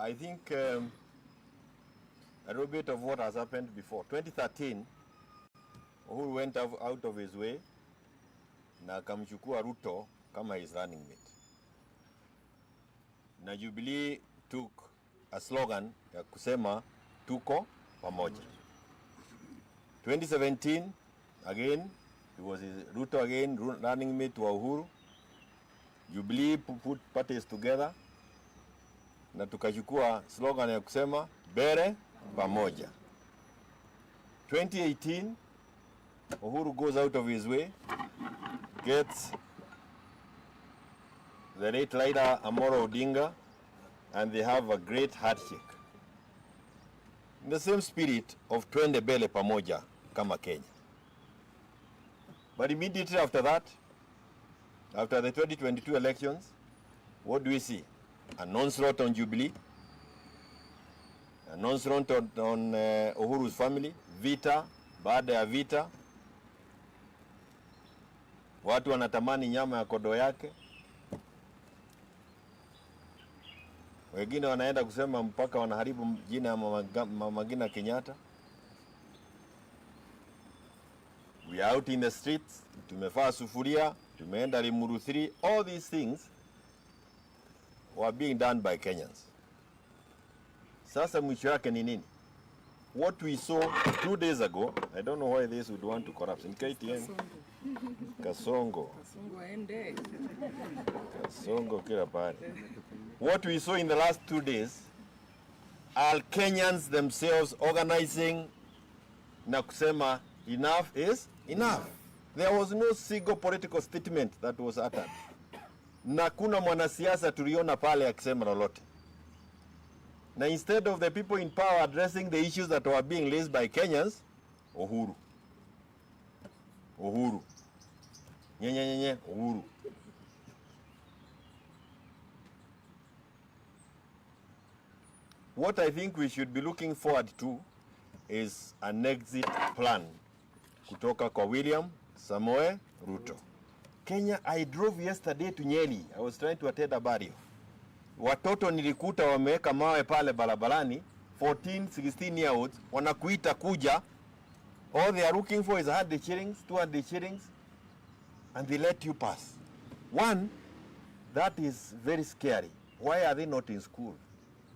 I think a little bit of what has happened before. 2013, Uhuru went out of his way na akamchukua Ruto kama his running mate. Na Jubilee took a slogan ya kusema tuko pamoja. 2017, again, it was Ruto again running mate wa Uhuru. Jubilee put parties together na tukachukua slogan ya kusema bere pamoja. 2018, Uhuru goes out of his way, gets the late leader Amolo Odinga, and they have a great handshake. In the same spirit of twende bele pamoja kama Kenya. But immediately after that, after the 2022 elections, what do we see? An onslaught on Jubilee, an onslaught on Uhuru's family, vita baada ya vita, watu wanatamani nyama ya kodo yake, wengine wanaenda kusema mpaka wanaharibu jina ya Mama Ngina Kenyatta. We are out in the streets, tumefaa sufuria, tumeenda Limuru 3, all these things were being done by Kenyans. Sasa mwisho yake ni nini? What we saw 2 days ago, I don't know why this would want to corrupt. In KTN, Kasongo ende. Kasongo kila pale. What we saw in the last 2 days are Kenyans themselves organizing na kusema enough is enough. There was no single political statement that was uttered. Na kuna mwanasiasa tuliona pale akisema lolote. Na instead of the people in power addressing the issues that were being raised by Kenyans, Uhuru. Uhuru. What I think we should be looking forward to is an exit plan kutoka kwa William Samoei Ruto. Kenya, I drove yesterday to Nyeri. I was trying to attend a burial. Watoto nilikuta wameweka mawe pale barabarani, 14, 16 year olds, wanakuita kuja. All they are looking for is 100 shillings, 200 shillings, and they let you pass. One, that is very scary. Why are they not in school?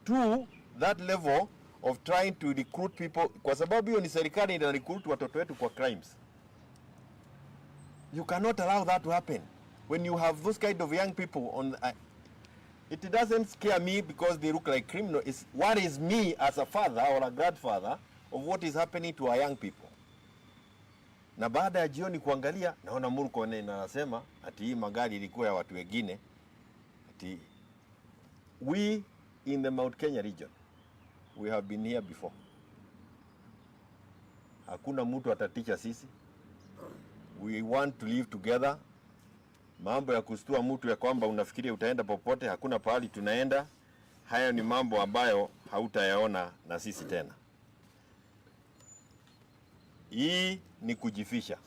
Two, that level of trying to recruit people, kwa sababu hiyo ni serikali ina recruit watoto wetu kwa crimes. You cannot allow that to happen. When you have those kind of young people on, it doesn't scare me because they look like criminals. It's what is me as a father or a grandfather of what is happening to our young people. Na baada ya jioni kuangalia, naona Murkomen anasema ati hii magari ilikuwa ya watu wengine. Ati we in the Mount Kenya region, we have been here before. Hakuna mtu ataticha sisi. We want to live together. Mambo ya kustua mtu ya kwamba unafikiria utaenda popote, hakuna pahali tunaenda. Haya ni mambo ambayo hautayaona na sisi tena. Hii ni kujifisha.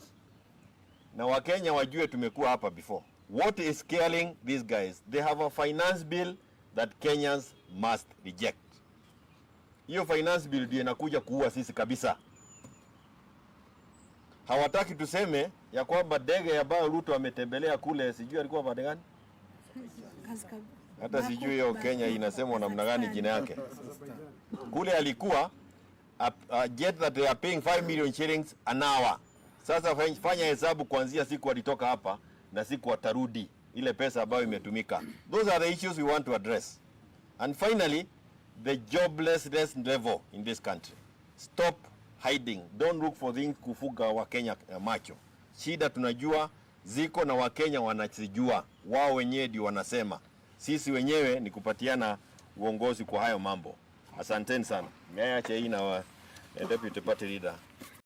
Na Wakenya wajue tumekuwa hapa before. What is scaring these guys? They have a finance bill that Kenyans must reject. Hiyo finance bill ndio inakuja kuua sisi kabisa. Hawataki tuseme ya kwamba ndege ambayo Ruto ametembelea kule, sijui alikuwa pande gani? Hata sijui hiyo Kenya inasemwa namna gani jina yake. Kule alikuwa a jet that they are paying 5 million shillings an hour. Sasa fanya hesabu kuanzia siku alitoka hapa na siku atarudi ile pesa ambayo imetumika. Those are the issues we want to address. And finally, the joblessness level in this country. Stop hiding. Don't look for things kufuga Wakenya macho. Shida tunajua ziko na Wakenya wanazijua. Wao wenyewe ndio wanasema. Sisi wenyewe ni kupatiana uongozi kwa hayo mambo. Asanteni sana. Ngaya Cheina wa Deputy Party Leader.